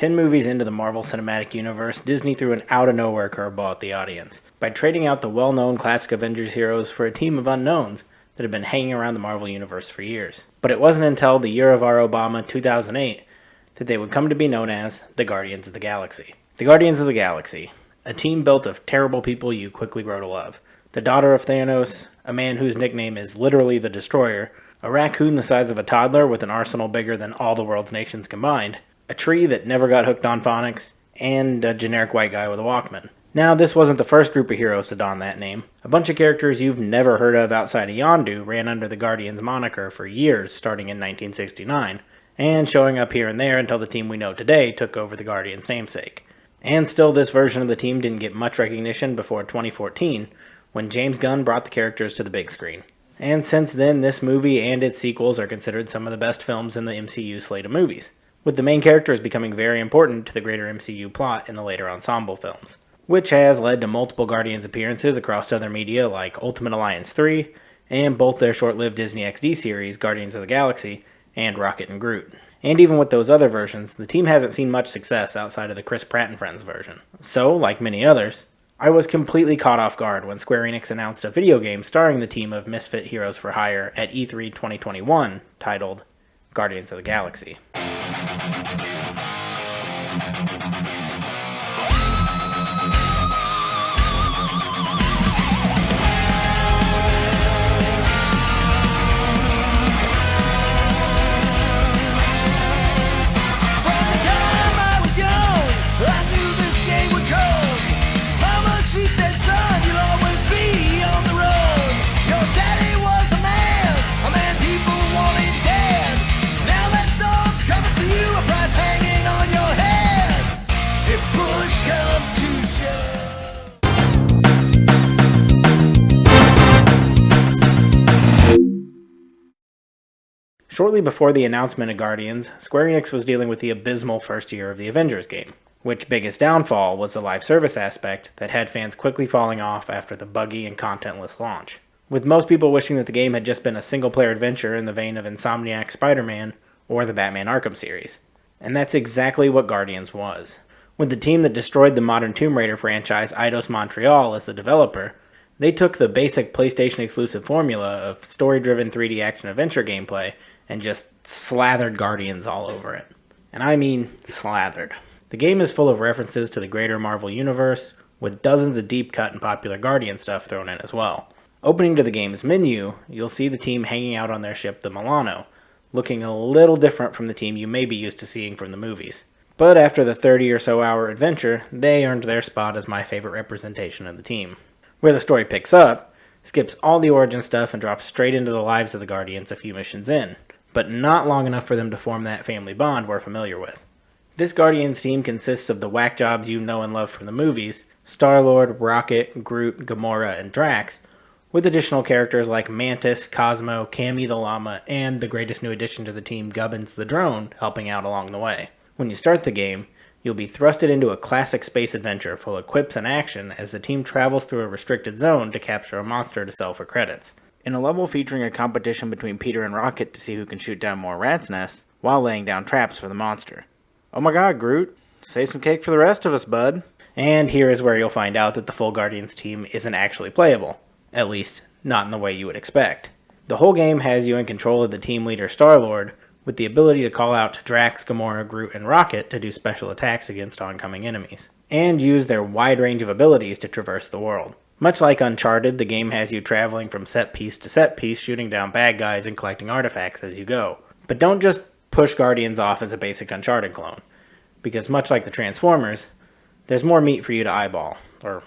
10 movies into the Marvel Cinematic Universe, Disney threw an out-of-nowhere curveball at the audience by trading out the well-known classic Avengers heroes for a team of unknowns that had been hanging around the Marvel Universe for years. But it wasn't until the year of our Obama, 2008, that they would come to be known as the Guardians of the Galaxy. The Guardians of the Galaxy, a team built of terrible people you quickly grow to love. The daughter of Thanos, a man whose nickname is literally the Destroyer, a raccoon the size of a toddler with an arsenal bigger than all the world's nations combined, a tree that never got hooked on phonics, and a generic white guy with a Walkman. Now, this wasn't the first group of heroes to don that name. A bunch of characters you've never heard of outside of Yondu ran under the Guardians moniker for years, starting in 1969, and showing up here and there until the team we know today took over the Guardians' namesake. And still, this version of the team didn't get much recognition before 2014, when James Gunn brought the characters to the big screen. And since then, this movie and its sequels are considered some of the best films in the MCU slate of movies, with the main characters becoming very important to the greater MCU plot in the later ensemble films, which has led to multiple Guardians appearances across other media like Ultimate Alliance 3, and both their short-lived Disney XD series, Guardians of the Galaxy, and Rocket and Groot. And even with those other versions, the team hasn't seen much success outside of the Chris Pratt and Friends version. So, like many others, I was completely caught off guard when Square Enix announced a video game starring the team of misfit heroes for hire at E3 2021 titled Guardians of the Galaxy. Shortly before the announcement of Guardians, Square Enix was dealing with the abysmal first year of the Avengers game, which biggest downfall was the live service aspect that had fans quickly falling off after the buggy and contentless launch, with most people wishing that the game had just been a single-player adventure in the vein of Insomniac's Spider-Man or the Batman Arkham series. And that's exactly what Guardians was. With the team that destroyed the modern Tomb Raider franchise, Eidos Montreal, as the developer, they took the basic PlayStation-exclusive formula of story-driven 3D action-adventure gameplay and just slathered Guardians all over it. And I mean slathered. The game is full of references to the greater Marvel Universe, with dozens of deep cut and popular Guardian stuff thrown in as well. Opening to the game's menu, you'll see the team hanging out on their ship, the Milano, looking a little different from the team you may be used to seeing from the movies. But after the 30 or so hour adventure, they earned their spot as my favorite representation of the team. Where the story picks up, skips all the origin stuff and drops straight into the lives of the Guardians a few missions in, but not long enough for them to form that family bond we're familiar with. This Guardians team consists of the whack jobs you know and love from the movies, Star-Lord, Rocket, Groot, Gamora, and Drax, with additional characters like Mantis, Cosmo, Cammy the Llama, and the greatest new addition to the team, Gubbins the Drone, helping out along the way. When you start the game, you'll be thrusted into a classic space adventure full of quips and action as the team travels through a restricted zone to capture a monster to sell for credits. In a level featuring a competition between Peter and Rocket to see who can shoot down more rat's nests, while laying down traps for the monster. Oh my god, Groot, save some cake for the rest of us, bud. And here is where you'll find out that the full Guardians team isn't actually playable. At least, not in the way you would expect. The whole game has you in control of the team leader Star-Lord, with the ability to call out to Drax, Gamora, Groot, and Rocket to do special attacks against oncoming enemies, and use their wide range of abilities to traverse the world. Much like Uncharted, the game has you traveling from set piece to set piece, shooting down bad guys and collecting artifacts as you go. But don't just push Guardians off as a basic Uncharted clone, because much like the Transformers, there's more meat for you to eyeball, or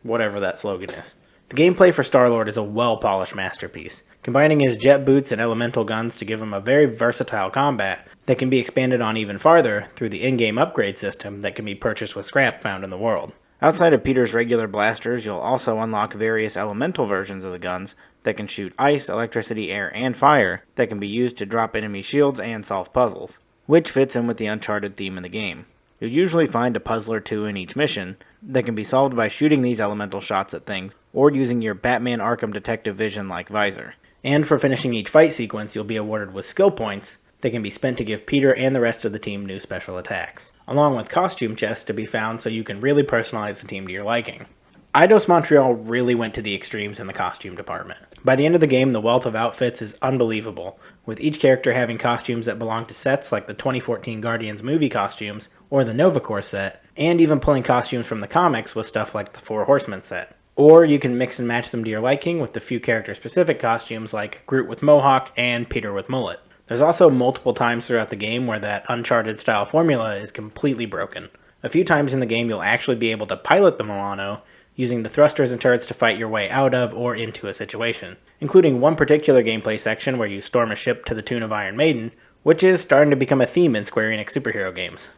whatever that slogan is. The gameplay for Star-Lord is a well-polished masterpiece, combining his jet boots and elemental guns to give him a very versatile combat that can be expanded on even farther through the in-game upgrade system that can be purchased with scrap found in the world. Outside of Peter's regular blasters, you'll also unlock various elemental versions of the guns that can shoot ice, electricity, air, and fire that can be used to drop enemy shields and solve puzzles, which fits in with the Uncharted theme in the game. You'll usually find a puzzle or two in each mission that can be solved by shooting these elemental shots at things, or using your Batman Arkham Detective Vision-like visor. And for finishing each fight sequence, you'll be awarded with skill points They can be spent to give Peter and the rest of the team new special attacks, along with costume chests to be found so you can really personalize the team to your liking. Eidos Montreal really went to the extremes in the costume department. By the end of the game, the wealth of outfits is unbelievable, with each character having costumes that belong to sets like the 2014 Guardians movie costumes or the Nova Corps set, and even pulling costumes from the comics with stuff like the Four Horsemen set. Or you can mix and match them to your liking with the few character-specific costumes like Groot with Mohawk and Peter with Mullet. There's also multiple times throughout the game where that Uncharted-style formula is completely broken. A few times in the game you'll actually be able to pilot the Milano, using the thrusters and turrets to fight your way out of or into a situation, including one particular gameplay section where you storm a ship to the tune of Iron Maiden, which is starting to become a theme in Square Enix superhero games.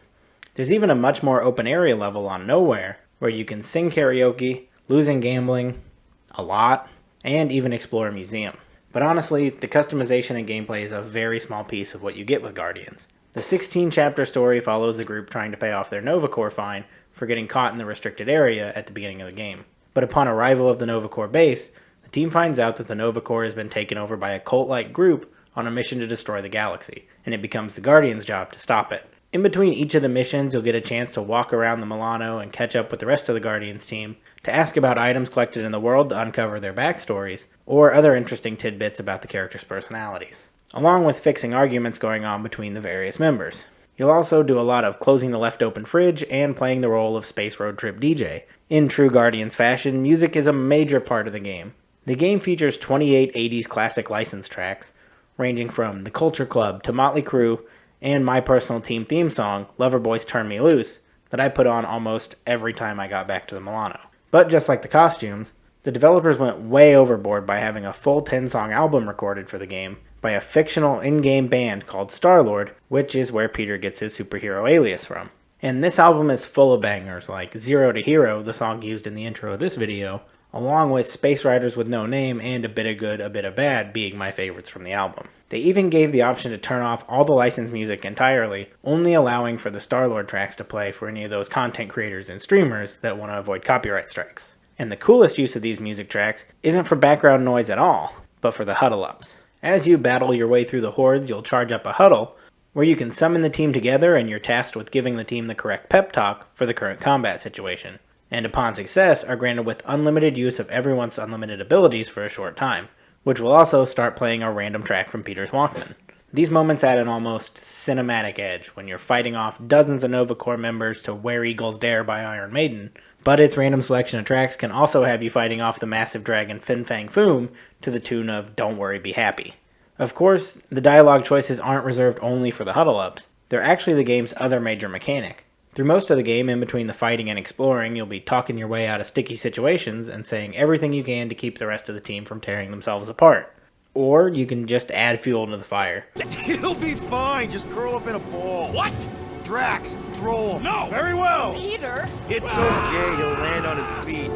There's even a much more open area level on Nowhere, where you can sing karaoke, lose in gambling, a lot, and even explore a museum. But honestly, the customization and gameplay is a very small piece of what you get with Guardians. The 16-chapter story follows the group trying to pay off their Nova Corps fine for getting caught in the restricted area at the beginning of the game. But upon arrival of the Nova Corps base, the team finds out that the Nova Corps has been taken over by a cult-like group on a mission to destroy the galaxy, and it becomes the Guardians' job to stop it. In between each of the missions, you'll get a chance to walk around the Milano and catch up with the rest of the Guardians team, to ask about items collected in the world to uncover their backstories, or other interesting tidbits about the characters' personalities, along with fixing arguments going on between the various members. You'll also do a lot of closing the left open fridge and playing the role of Space Road Trip DJ. In true Guardians fashion, music is a major part of the game. The game features 28 80s classic license tracks, ranging from The Culture Club to Motley Crue, and my personal team theme song, Loverboy's Turn Me Loose, that I put on almost every time I got back to the Milano. But just like the costumes, the developers went way overboard by having a full 10-song album recorded for the game by a fictional in-game band called Star-Lord, which is where Peter gets his superhero alias from. And this album is full of bangers like Zero to Hero, the song used in the intro of this video, along with Space Riders with No Name and A Bit of Good, A Bit of Bad being my favorites from the album. They even gave the option to turn off all the licensed music entirely, only allowing for the Star-Lord tracks to play for any of those content creators and streamers that want to avoid copyright strikes. And the coolest use of these music tracks isn't for background noise at all, but for the huddle-ups. As you battle your way through the hordes, you'll charge up a huddle, where you can summon the team together and you're tasked with giving the team the correct pep talk for the current combat situation. And upon success, are granted with unlimited use of everyone's unlimited abilities for a short time, which will also start playing a random track from Peter's Walkman. These moments add an almost cinematic edge when you're fighting off dozens of Nova Corps members to Where Eagles Dare by Iron Maiden, but its random selection of tracks can also have you fighting off the massive dragon Fin Fang Foom to the tune of Don't Worry Be Happy. Of course, the dialogue choices aren't reserved only for the huddle-ups, they're actually the game's other major mechanic. Through most of the game, in between the fighting and exploring, you'll be talking your way out of sticky situations and saying everything you can to keep the rest of the team from tearing themselves apart. Or you can just add fuel to the fire. He'll be fine, just curl up in a ball. What? Drax, throw him. No! Very well. Peter? It's okay, he'll land on his feet.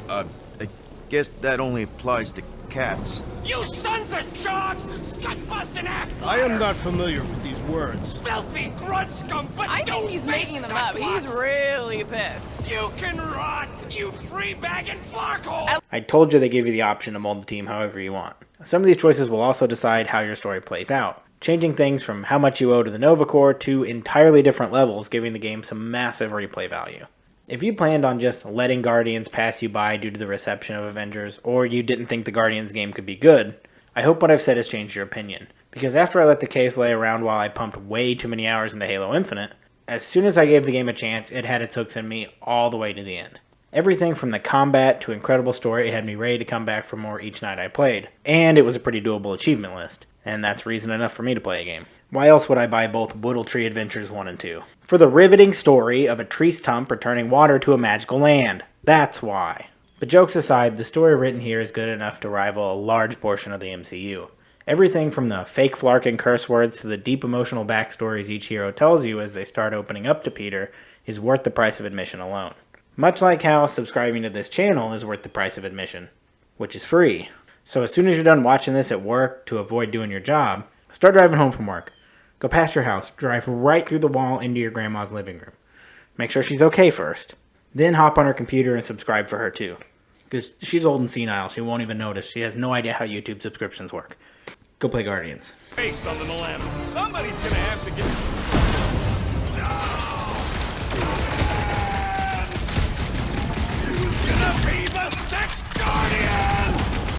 I guess that only applies to cats. You sons of dogs! Scut-busting ass! I am not familiar with these words. Filthy grunt scum, but I don't think he's face making them up. He's scut-bots. really pissed. You can rot, you free-bagging flarkhole! I told you they give you the option to mold the team however you want. Some of these choices will also decide how your story plays out, changing things from how much you owe to the Nova Corps to entirely different levels, giving the game some massive replay value. If you planned on just letting Guardians pass you by due to the reception of Avengers, or you didn't think the Guardians game could be good, I hope what I've said has changed your opinion. Because after I let the case lay around while I pumped way too many hours into Halo Infinite, as soon as I gave the game a chance, it had its hooks in me all the way to the end. Everything from the combat to incredible story had me ready to come back for more each night I played, and it was a pretty doable achievement list, and that's reason enough for me to play a game. Why else would I buy both Whittle Tree Adventures 1 and 2? For the riveting story of a tree stump returning water to a magical land. That's why. But jokes aside, the story written here is good enough to rival a large portion of the MCU. Everything from the fake flark and curse words to the deep emotional backstories each hero tells you as they start opening up to Peter is worth the price of admission alone. Much like how subscribing to this channel is worth the price of admission, which is free. So as soon as you're done watching this at work to avoid doing your job, start driving home from work. Go past your house, drive right through the wall into your grandma's living room. Make sure she's okay first. Then hop on her computer and subscribe for her too. Because she's old and senile, she won't even notice. She has no idea how YouTube subscriptions work. Go play Guardians. Face on the lamp. Somebody's gonna have to get...